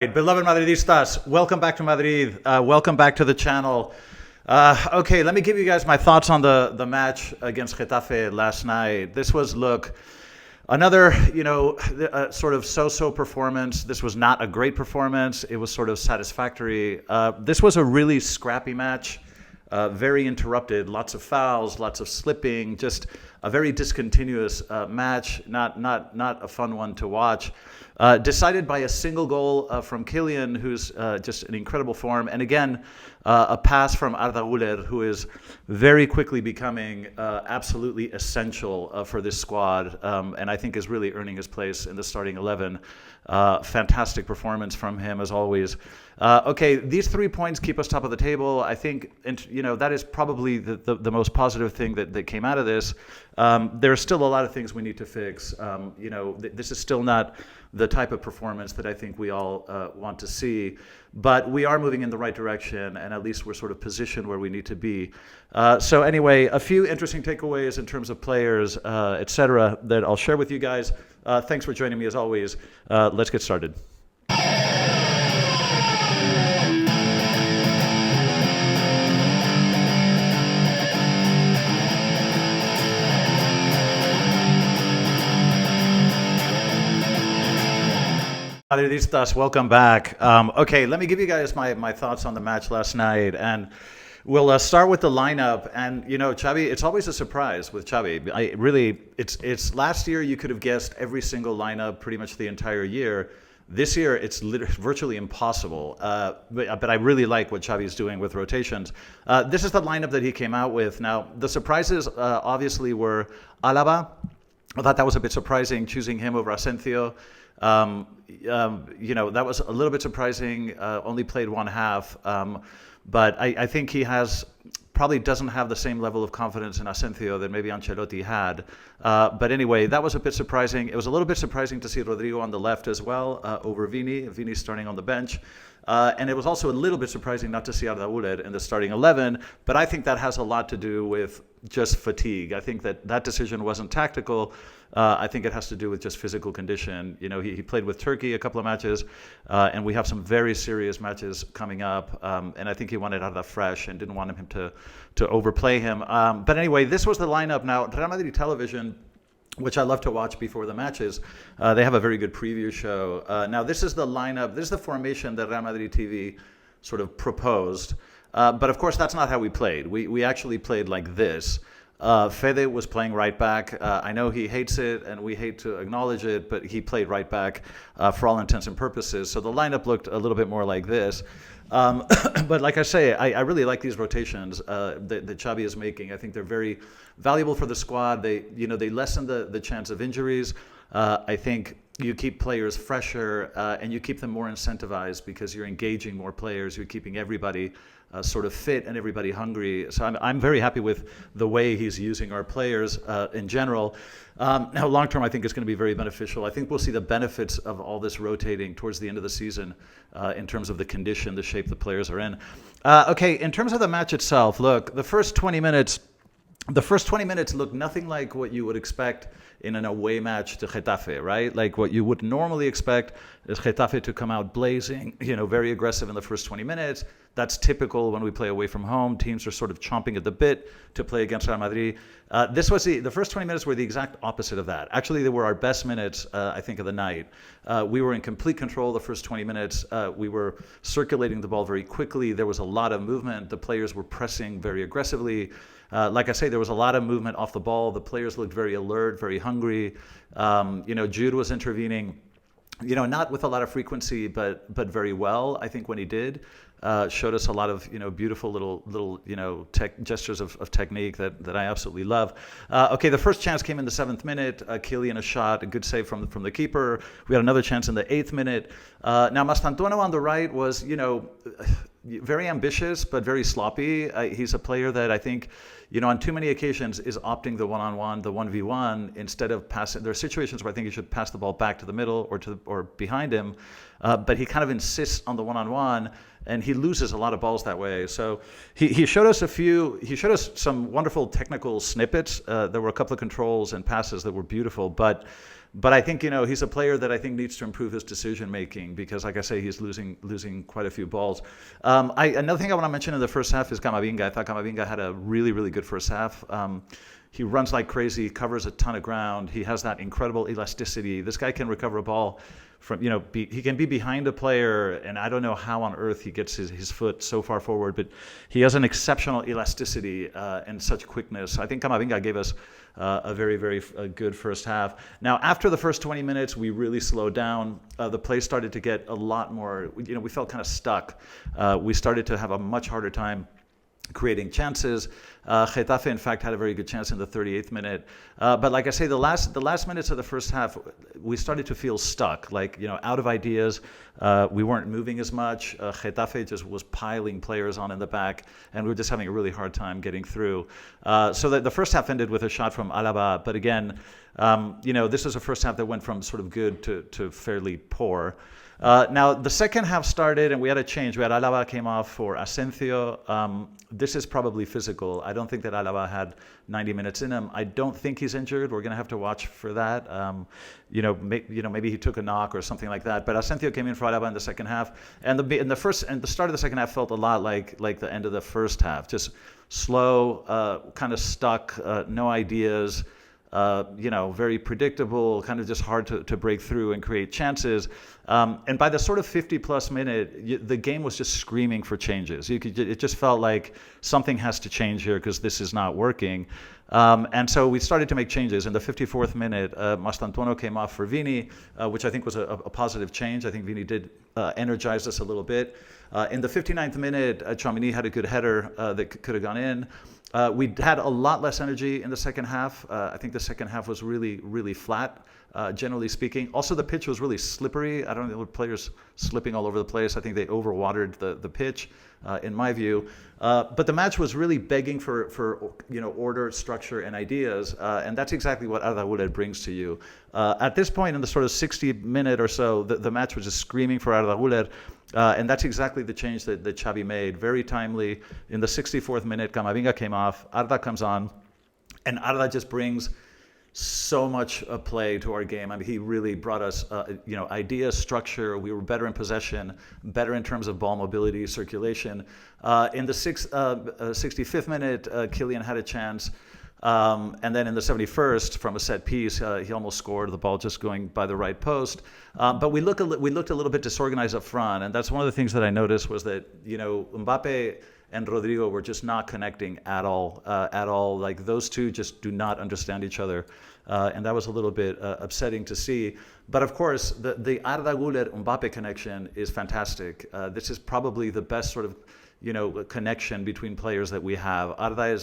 Beloved Madridistas, welcome back to Madrid. Welcome back to the channel. Okay, let me give you guys my thoughts on the match against Getafe last night. This was, look, another, sort of so-so performance. This was not a great performance. It was sort of satisfactory. This was a really scrappy match, very interrupted, lots of fouls, lots of slipping, just a very discontinuous match, not a fun one to watch. Decided by a single goal from Kylian, who's just in incredible form. And again, a pass from Arda Güler, who is very quickly becoming absolutely essential for this squad, and I think is really earning his place in the starting 11. Fantastic performance from him, as always. Okay, these 3 points keep us top of the table. I think, that is probably the most positive thing that came out of this. There are still a lot of things we need to fix. This is still not the type of performance that I think we all want to see, but we are moving in the right direction, and at least we're sort of positioned where we need to be. So anyway, a few interesting takeaways in terms of players, etc., that I'll share with you guys. Thanks for joining me as always. Let's get started. Madridistas, welcome back. Okay, let me give you guys my thoughts on the match last night, and we'll start with the lineup. And Xavi, it's always a surprise with Xavi. It's last year you could have guessed every single lineup pretty much the entire year. This year it's virtually impossible. But I really like what Xavi is doing with rotations. This is the lineup that he came out with. Now the surprises obviously were Alaba. I thought that was a bit surprising, choosing him over Asensio. That was a little bit surprising. Only played one half, but I think he probably doesn't have the same level of confidence in Asensio that maybe Ancelotti had. But anyway, that was a bit surprising. It was a little bit surprising to see Rodrigo on the left as well over Vini. Vini starting on the bench. And it was also a little bit surprising not to see Arda Güler in the starting 11, but I think that has a lot to do with just fatigue. I think that decision wasn't tactical. I think it has to do with just physical condition. He played with Turkey a couple of matches, and we have some very serious matches coming up. And I think he wanted Arda fresh and didn't want him to overplay him. But anyway, this was the lineup. Now, Real Madrid Television, which I love to watch before the matches, they have a very good preview show. Now, this is the lineup. This is the formation that Real Madrid TV sort of proposed. But of course, that's not how we played. We actually played like this. Fede was playing right back. I know he hates it, and we hate to acknowledge it, but he played right back for all intents and purposes. So the lineup looked a little bit more like this. But like I say, I really like these rotations that Xavi is making. I think they're very valuable for the squad. They lessen the chance of injuries. I think you keep players fresher and you keep them more incentivized because you're engaging more players. You're keeping everybody sort of fit and everybody hungry. So I'm very happy with the way he's using our players in general. Now, long term, I think it's going to be very beneficial. I think we'll see the benefits of all this rotating towards the end of the season in terms of the condition, the shape the players are in. Okay, in terms of the match itself, look, the first 20 minutes look nothing like what you would expect in an away match to Getafe, right? Like what you would normally expect is Getafe to come out blazing, very aggressive in the first 20 minutes. That's typical when we play away from home. Teams are sort of chomping at the bit to play against Real Madrid. This was the first 20 minutes were the exact opposite of that. Actually, they were our best minutes, I think, of the night. We were in complete control the first 20 minutes. We were circulating the ball very quickly. There was a lot of movement. The players were pressing very aggressively. Like I say, there was a lot of movement off the ball. The players looked very alert, very hungry. Jude was intervening, not with a lot of frequency, but very well. I think when he did, showed us a lot of beautiful little gestures of technique that I absolutely love. Okay, the first chance came in the 7th minute. Kylian a shot, a good save from the keeper. We had another chance in the 8th minute. Now Mastantuono on the right was very ambitious but very sloppy. He's a player that I think on too many occasions is opting the one-on-one, the 1v1 instead of passing. There are situations where I think he should pass the ball back to the middle or behind him, but he kind of insists on the one-on-one. And he loses a lot of balls that way. So he showed us some wonderful technical snippets. There were a couple of controls and passes that were beautiful, but But I think, he's a player that I think needs to improve his decision making because, like I say, he's losing quite a few balls. Another thing I want to mention in the first half is Camavinga. I thought Camavinga had a really, really good first half. He runs like crazy, covers a ton of ground. He has that incredible elasticity. This guy can recover a ball from, he can be behind a player, and I don't know how on earth he gets his foot so far forward, but he has an exceptional elasticity and such quickness. I think Camavinga gave us a very, very good first half. Now, after the first 20 minutes, we really slowed down. The play started to get a lot more, we felt kind of stuck. We started to have a much harder time creating chances. Getafe, in fact, had a very good chance in the 38th minute. But like I say, the last minutes of the first half, we started to feel stuck, out of ideas. We weren't moving as much. Getafe just was piling players on in the back, and we were just having a really hard time getting through. So that the first half ended with a shot from Alaba. But again, this is a first half that went from sort of good to fairly poor. Now, the second half started, and we had a change. We had Alaba came off for Asensio. This is probably physical. I don't think that Alaba had 90 minutes in him. I don't think he's injured. We're going to have to watch for that. Maybe he took a knock or something like that. But Asensio came in for Alaba in the second half, and the start of the second half felt a lot like the end of the first half. Just slow, kind of stuck, no ideas. Very predictable, kind of just hard to break through and create chances. And by the sort of 50-plus minute, the game was just screaming for changes. It just felt like something has to change here because this is not working. And so we started to make changes. In the 54th minute, Mastantuono came off for Vini, which I think was a positive change. I think Vini did energize us a little bit. In the 59th minute, Tchouaméni had a good header that could have gone in. We had a lot less energy in the second half. I think the second half was really, really flat, generally speaking. Also, the pitch was really slippery. I don't know, players slipping all over the place. I think they overwatered the pitch, in my view. But the match was really begging for order, structure, and ideas. And that's exactly what Arda Güler brings to you. At this point in the sort of 60-minute or so, the match was just screaming for Arda Güler. And that's exactly the change that Xavi made. Very timely. In the 64th minute, Camavinga came off. Arda comes on. And Arda just brings so much play to our game. I mean, he really brought us, ideas, structure. We were better in possession, better in terms of ball mobility, circulation. In the 65th minute, Kylian had a chance. And then in the 71st, from a set piece, he almost scored, the ball just going by the right post. But we looked a little bit disorganized up front, and that's one of the things that I noticed was that, Mbappe and Rodrigo were just not connecting at all. Like those two just do not understand each other. And that was a little bit upsetting to see. But of course, the Arda Güler-Mbappe connection is fantastic. This is probably the best sort of, connection between players that we have. Arda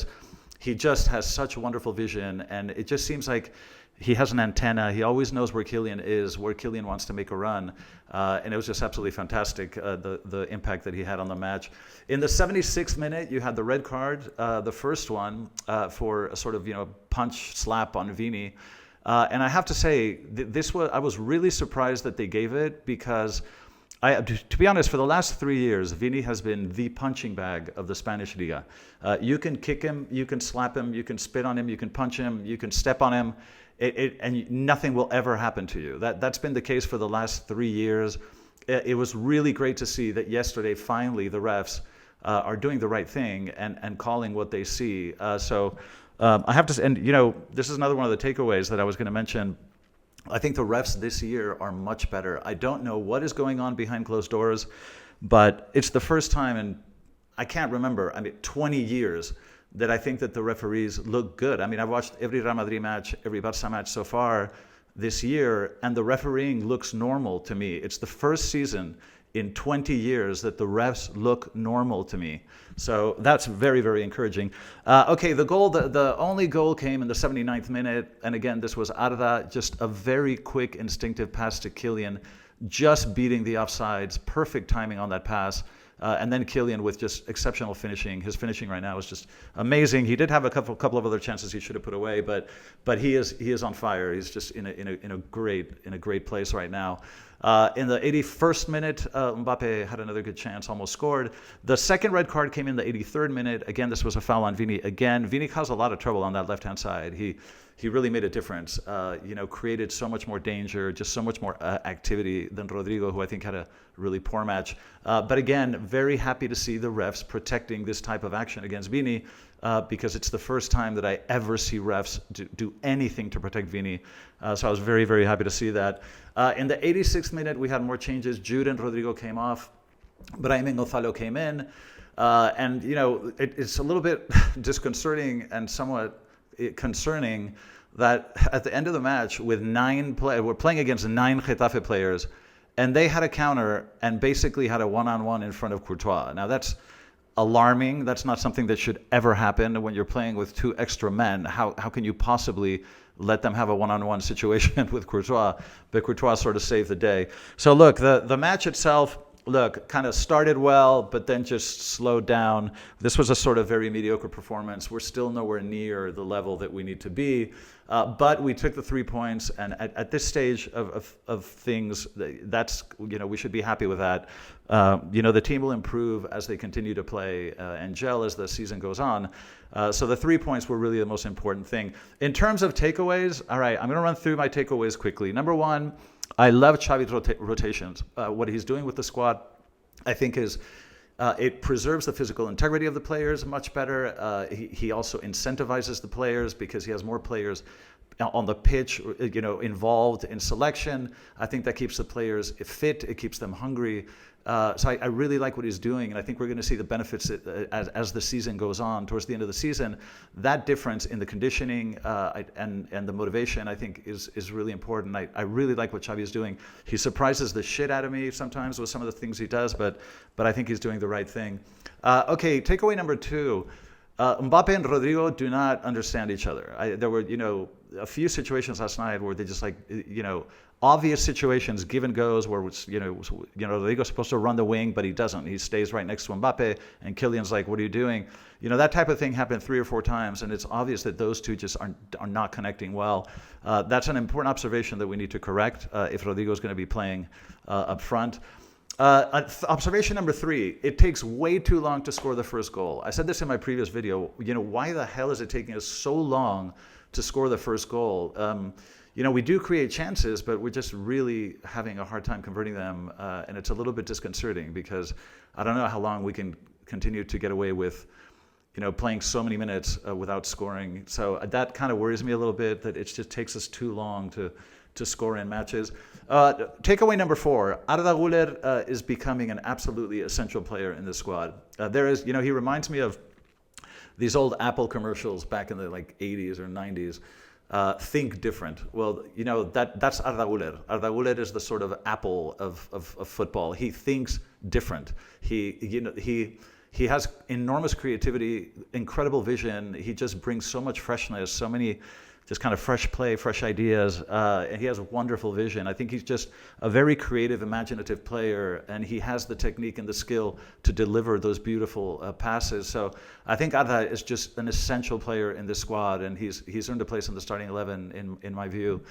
he just has such wonderful vision, and it just seems like he has an antenna. He always knows where Kylian is, where Kylian wants to make a run. And it was just absolutely fantastic, the impact that he had on the match. In the 76th minute, you had the red card, the first one, for a sort of, punch slap on Vini. And I have to say, I was really surprised that they gave it because to be honest, for the last 3 years, Vini has been the punching bag of the Spanish Liga. You can kick him, you can slap him, you can spit on him, you can punch him, you can step on him, and nothing will ever happen to you. That's been the case for the last 3 years. It was really great to see that yesterday, finally, the refs are doing the right thing and calling what they see. I have to, and this is another one of the takeaways that I was going to mention. I think the refs this year are much better. I don't know what is going on behind closed doors, but it's the first time in, I can't remember, 20 years that I think that the referees look good. I've watched every Real Madrid match, every Barça match so far this year, and the refereeing looks normal to me. It's the first season in 20 years that the refs look normal to me. So that's very, very encouraging. Okay, the only goal came in the 79th minute. And again, this was Arda, just a very quick, instinctive pass to Kylian, just beating the offsides, perfect timing on that pass. And then Kylian with just exceptional finishing. His finishing right now is just amazing. He did have a couple of other chances he should have put away, but he is on fire. He's just in a great place right now. In the 81st minute, Mbappe had another good chance, almost scored. The second red card came in the 83rd minute. Again, this was a foul on Vini. Again, Vini caused a lot of trouble on that left-hand side. He really made a difference. Created so much more danger, just so much more activity than Rodrigo, who I think had a really poor match. But again, very happy to see the refs protecting this type of action against Vini, because it's the first time that I ever see refs do anything to protect Vini. So I was very, very happy to see that. In the 86th minute, we had more changes. Jude and Rodrigo came off. Brahim and Gonzalo came in. It's a little bit disconcerting and somewhat concerning that at the end of the match, with we're playing against 9 Getafe players, and they had a counter and basically had a one-on-one in front of Courtois. Now that's alarming. That's not something that should ever happen when you're playing with 2 extra men. How can you possibly let them have a one-on-one situation with Courtois? But Courtois sort of saved the day. So look, the match itself, kind of started well, but then just slowed down. This was a sort of very mediocre performance. We're still nowhere near the level that we need to be. But we took the 3 points, and at this stage of things, that's, we should be happy with that. The team will improve as they continue to play and gel as the season goes on. So the 3 points were really the most important thing. In terms of takeaways, all right, I'm going to run through my takeaways quickly. Number one, I love Xavi's rotations. What he's doing with the squad, I think, is it preserves the physical integrity of the players much better. He also incentivizes the players because he has more players on the pitch, involved in selection. I think that keeps the players fit. It keeps them hungry. So I really like what he's doing, and I think we're going to see the benefits as the season goes on. Towards the end of the season, that difference in the conditioning and the motivation, I think, is really important. I really like what Xavi is doing. He surprises the shit out of me sometimes with some of the things he does, but I think he's doing the right thing. Okay, takeaway number 2. Mbappe and Rodrigo do not understand each other. There were, a few situations last night where they just obvious situations, give and goes, where Rodrigo's supposed to run the wing, but he doesn't. He stays right next to Mbappe, and Kylian's like, "What are you doing?" That type of thing happened 3 or 4 times, and it's obvious that those two just are not connecting well. That's an important observation that we need to correct if Rodrigo's going to be playing up front. Observation number 3, it takes way too long to score the first goal. I said this in my previous video. Why the hell is it taking us so long to score the first goal? We do create chances, but we're just really having a hard time converting them, and it's a little bit disconcerting because I don't know how long we can continue to get away with, playing so many minutes without scoring. So that kind of worries me a little bit, that it just takes us too long to score in matches. Takeaway number 4, Arda Güler is becoming an absolutely essential player in the squad. He reminds me of these old Apple commercials back in the 80s or 90s. Think different. Well, that's Arda Güler. Arda Güler is the sort of Apple of football. He thinks different. He has enormous creativity, incredible vision. He just brings so much freshness, so many just kind of fresh play, fresh ideas. And he has a wonderful vision. I think he's just a very creative, imaginative player, and he has the technique and the skill to deliver those beautiful passes. So I think Arda is just an essential player in this squad, and he's earned a place in the starting 11 in my view.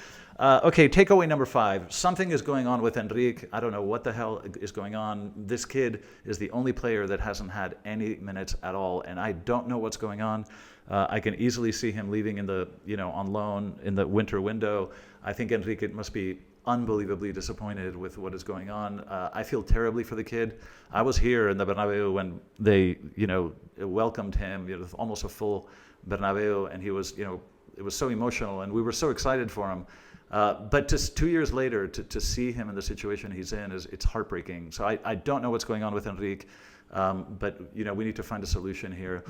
Okay, takeaway number 5. Something is going on with Enrique. I don't know what the hell is going on. This kid is the only player that hasn't had any minutes at all, and I don't know what's going on. I can easily see him leaving on loan in the winter window. I think Enrique must be unbelievably disappointed with what is going on. I feel terribly for the kid. I was here in the Bernabeu when they, welcomed him, almost a full Bernabeu, and he was, it was so emotional, and we were so excited for him. But just 2 years later, to see him in the situation he's in, it's heartbreaking. So I don't know what's going on with Enrique, but we need to find a solution here.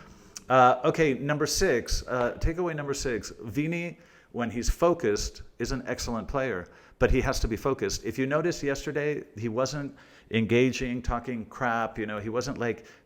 Okay, number 6, takeaway number 6, Vini, when he's focused, is an excellent player, but he has to be focused. If you noticed yesterday, he wasn't engaging, talking crap, he wasn't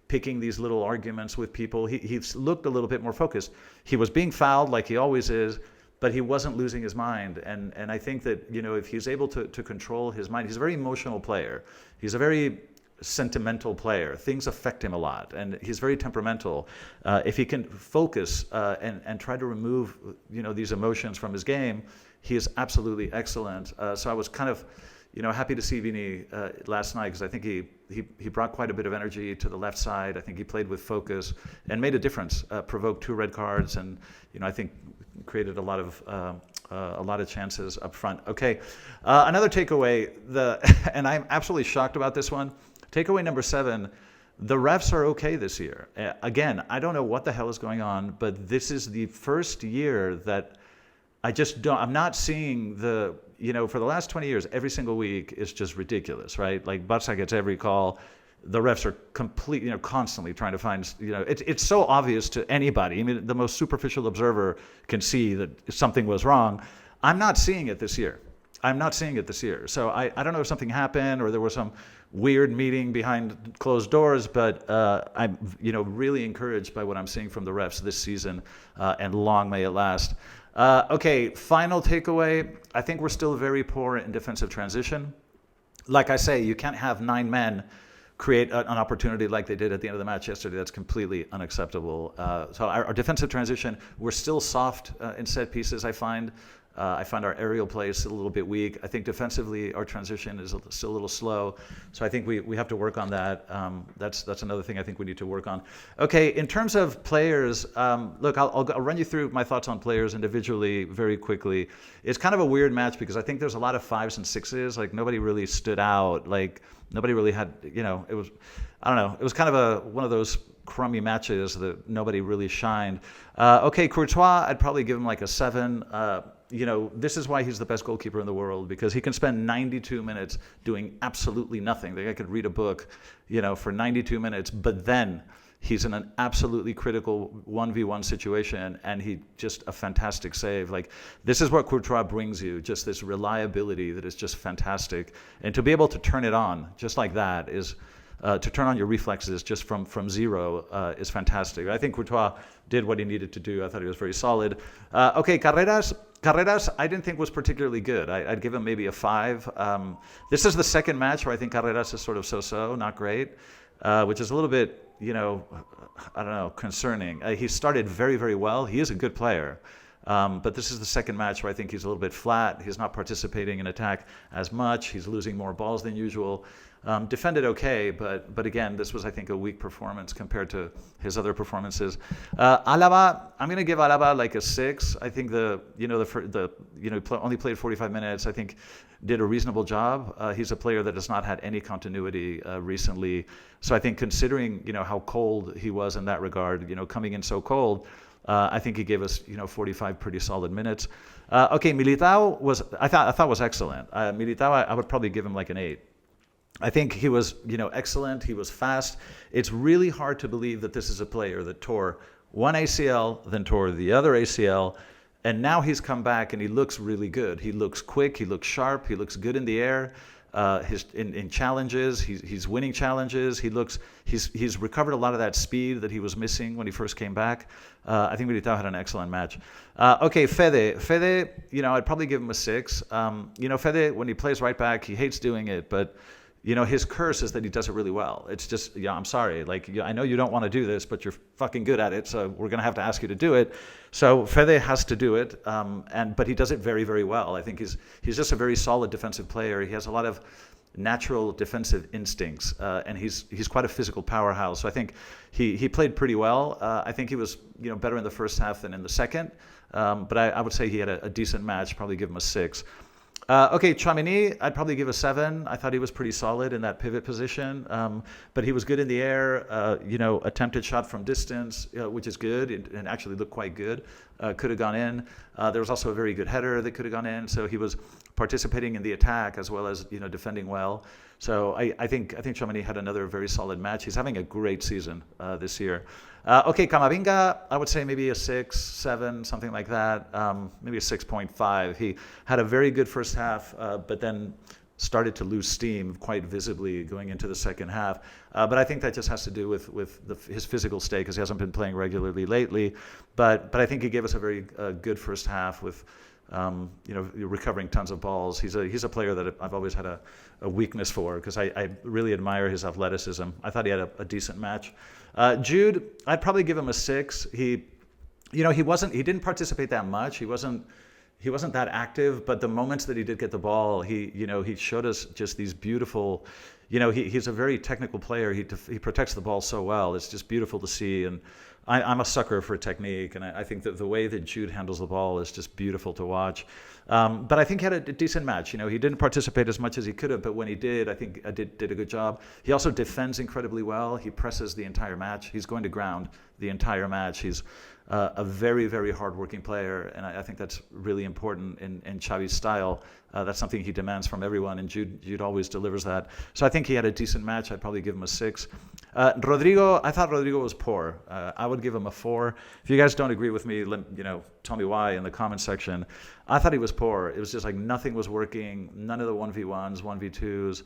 picking these little arguments with people. He looked a little bit more focused. He was being fouled like he always is, but he wasn't losing his mind. And I think that, if he's able to control his mind, he's a very emotional player. He's a very sentimental player. Things affect him a lot, and he's very temperamental. If he can focus and try to remove these emotions from his game, he is absolutely excellent. So I was kind of happy to see Vini last night because I think he brought quite a bit of energy to the left side. I think he played with focus and made a difference. Provoked 2 red cards, and I think created a lot of chances up front. Okay, another takeaway. And I'm absolutely shocked about this one. Takeaway number 7. The refs are okay this year. Again, I don't know what the hell is going on, but this is the first year that I'm not seeing for the last 20 years, every single week is just ridiculous, right? Like Barca gets every call. The refs are completely, constantly trying to find, it's so obvious to anybody. I mean, the most superficial observer can see that something was wrong. I'm not seeing it this year. So I don't know if something happened or there was some weird meeting behind closed doors, but I'm really encouraged by what I'm seeing from the refs this season, and long may it last. Okay, final takeaway. I think we're still very poor in defensive transition. Like I say, you can't have 9 men create an opportunity like they did at the end of the match yesterday. That's completely unacceptable. So our defensive transition, we're still soft in set pieces, I find. I find our aerial play is still a little bit weak. I think defensively our transition is still a little slow. So I think we have to work on that. That's another thing I think we need to work on. Okay, in terms of players, look, I'll run you through my thoughts on players individually very quickly. It's kind of a weird match because I think there's a lot of 5s and 6s. Like nobody really stood out. Like nobody really had, it was, I don't know. It was kind of one of those crummy matches that nobody really shined. Okay, Courtois, I'd probably give him like a 7. This is why he's the best goalkeeper in the world, because he can spend 92 minutes doing absolutely nothing. Like I could read a book, for 92 minutes, but then he's in an absolutely critical 1v1 situation and he just a fantastic save. Like this is what Courtois brings you, just this reliability that is just fantastic. And to be able to turn it on just like that is to turn on your reflexes just from zero is fantastic. I think Courtois did what he needed to do. I thought he was very solid. Okay, Carreras, I didn't think was particularly good. I'd give him maybe a 5. This is the second match where I think Carreras is sort of so-so, not great, which is a little bit, I don't know, concerning. He started very, very well. He is a good player. But this is the second match where I think he's a little bit flat. He's not participating in attack as much. He's losing more balls than usual. Defended okay, but again, this was, I think, a weak performance compared to his other performances. Alaba, I'm going to give Alaba like a 6. I think only played 45 minutes. I think did a reasonable job. He's a player that has not had any continuity recently. So I think considering, how cold he was in that regard, coming in so cold, I think he gave us, 45 pretty solid minutes. Okay, Militao I thought was excellent. Militao, I would probably give him like an 8. I think he was, excellent. He was fast. It's really hard to believe that this is a player that tore one ACL, then tore the other ACL, and now he's come back and he looks really good. He looks quick. He looks sharp. He looks good in the air. In challenges, he's winning challenges. He's recovered a lot of that speed that he was missing when he first came back. I think Militao had an excellent match. Okay, Fede, I'd probably give him a 6. Fede, when he plays right back, he hates doing it, but his curse is that he does it really well. It's just, I'm sorry. Like, I know you don't want to do this, but you're fucking good at it, so we're going to have to ask you to do it. So Fede has to do it, but he does it very, very well. I think he's just a very solid defensive player. He has a lot of natural defensive instincts, and he's quite a physical powerhouse. So I think he played pretty well. I think he was, better in the first half than in the second. But I would say he had a decent match, probably give him a 6. Okay, Tchouaméni, I'd probably give a 7. I thought he was pretty solid in that pivot position, but he was good in the air. Attempted shot from distance, which is good, and actually looked quite good. Could have gone in. There was also a very good header that could have gone in. So he was participating in the attack as well as defending well. So I think Tchouaméni had another very solid match. He's having a great season this year. Okay, Camavinga, I would say maybe a 6, 7, something like that. Maybe a 6.5. He had a very good first half, but then started to lose steam quite visibly going into the second half. But I think that just has to do with his physical state because he hasn't been playing regularly lately. But I think he gave us a very good first half with recovering tons of balls. He's a player that I've always had a weakness for because I really admire his athleticism. I thought he had a decent match. Jude, I'd probably give him a 6. He didn't participate that much. He wasn't, he wasn't that active, but the moments that he did get the ball, he showed us just these beautiful, he's a very technical player. He protects the ball so well. It's just beautiful to see. And I'm a sucker for technique, and I think that the way that Jude handles the ball is just beautiful to watch. But I think he had a decent match. He didn't participate as much as he could have, but when he did, I think did a good job. He also defends incredibly well. He presses the entire match. He's going to ground the entire match. He's a very, very hardworking player, and I think that's really important in Xavi's style. That's something he demands from everyone, and Jude always delivers that. So I think he had a decent match. I'd probably give him a 6. Rodrigo, I thought Rodrigo was poor. I would give him a 4. If you guys don't agree with me, tell me why in the comment section. I thought he was poor. It was just like nothing was working. None of the 1v1s, 1v2s,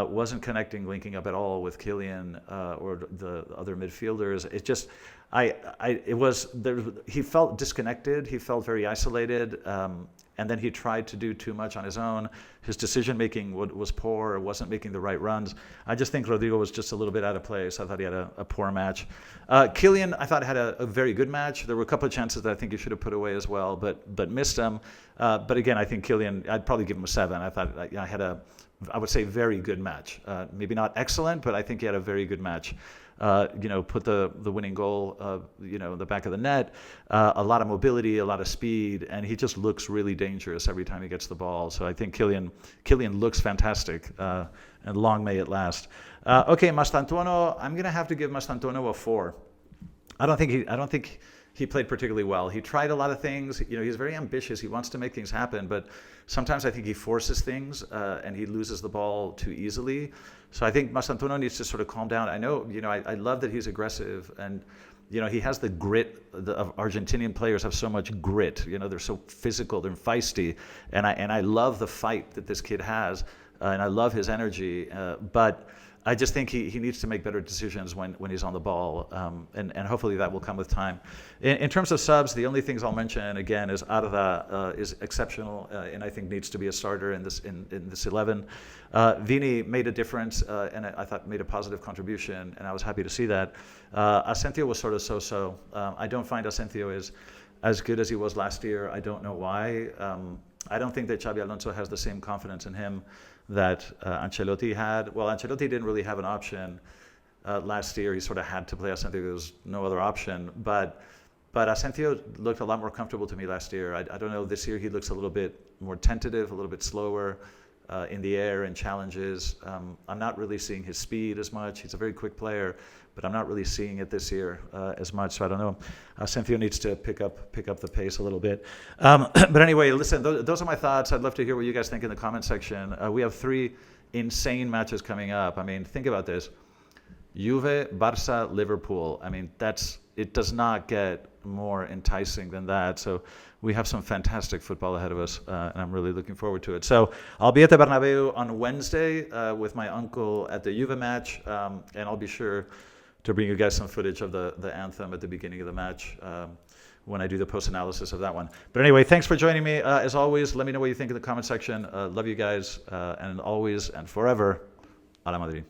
wasn't connecting, linking up at all with Kylian or the other midfielders. It just, he felt disconnected. He felt very isolated. And then he tried to do too much on his own. His decision-making was poor, wasn't making the right runs. I just think Rodrigo was just a little bit out of place. I thought he had a poor match. Kylian, I thought, had a very good match. There were a couple of chances that I think he should have put away as well, but missed them. But again, I think Kylian, I'd probably give him a 7. I thought I had I would say, very good match. Maybe not excellent, but I think he had a very good match. Put the winning goal, in the back of the net. A lot of mobility, a lot of speed, and he just looks really dangerous every time he gets the ball. So I think Kylian looks fantastic, and long may it last. Okay, Mastantuono, I'm gonna have to give Mastantuono a 4. I don't think he played particularly well. He tried a lot of things. He's very ambitious. He wants to make things happen, but sometimes I think he forces things and he loses the ball too easily. So I think Mastantuono needs to sort of calm down. I know, I love that he's aggressive, and he has the grit. Argentinian players have so much grit. They're so physical, they're feisty, and I love the fight that this kid has, and I love his energy. But I just think he needs to make better decisions when he's on the ball, and hopefully that will come with time. In terms of subs, the only things I'll mention again is Arda is exceptional, and I think needs to be a starter in this 11. Vini made a difference, and I thought made a positive contribution, and I was happy to see that. Asensio was sort of so-so. I don't find Asensio is as good as he was last year. I don't know why. I don't think that Xabi Alonso has the same confidence in him that Ancelotti had. Well, Ancelotti didn't really have an option last year. He sort of had to play Asensio. There was no other option. But Asensio looked a lot more comfortable to me last year. I don't know. This year he looks a little bit more tentative, a little bit slower in the air and challenges. I'm not really seeing his speed as much. He's a very quick player, but I'm not really seeing it this year as much. So I don't know. Asensio needs to pick up the pace a little bit. But anyway, listen, those are my thoughts. I'd love to hear what you guys think in the comment section. We have 3 insane matches coming up. I mean, think about this. Juve, Barça, Liverpool. I mean, it does not get more enticing than that. So we have some fantastic football ahead of us, and I'm really looking forward to it. So I'll be at the Bernabeu on Wednesday with my uncle at the Juve match, and I'll be sure to bring you guys some footage of the anthem at the beginning of the match when I do the post-analysis of that one. But anyway, thanks for joining me. As always, let me know what you think in the comment section. Love you guys, and always and forever, a la Madrid.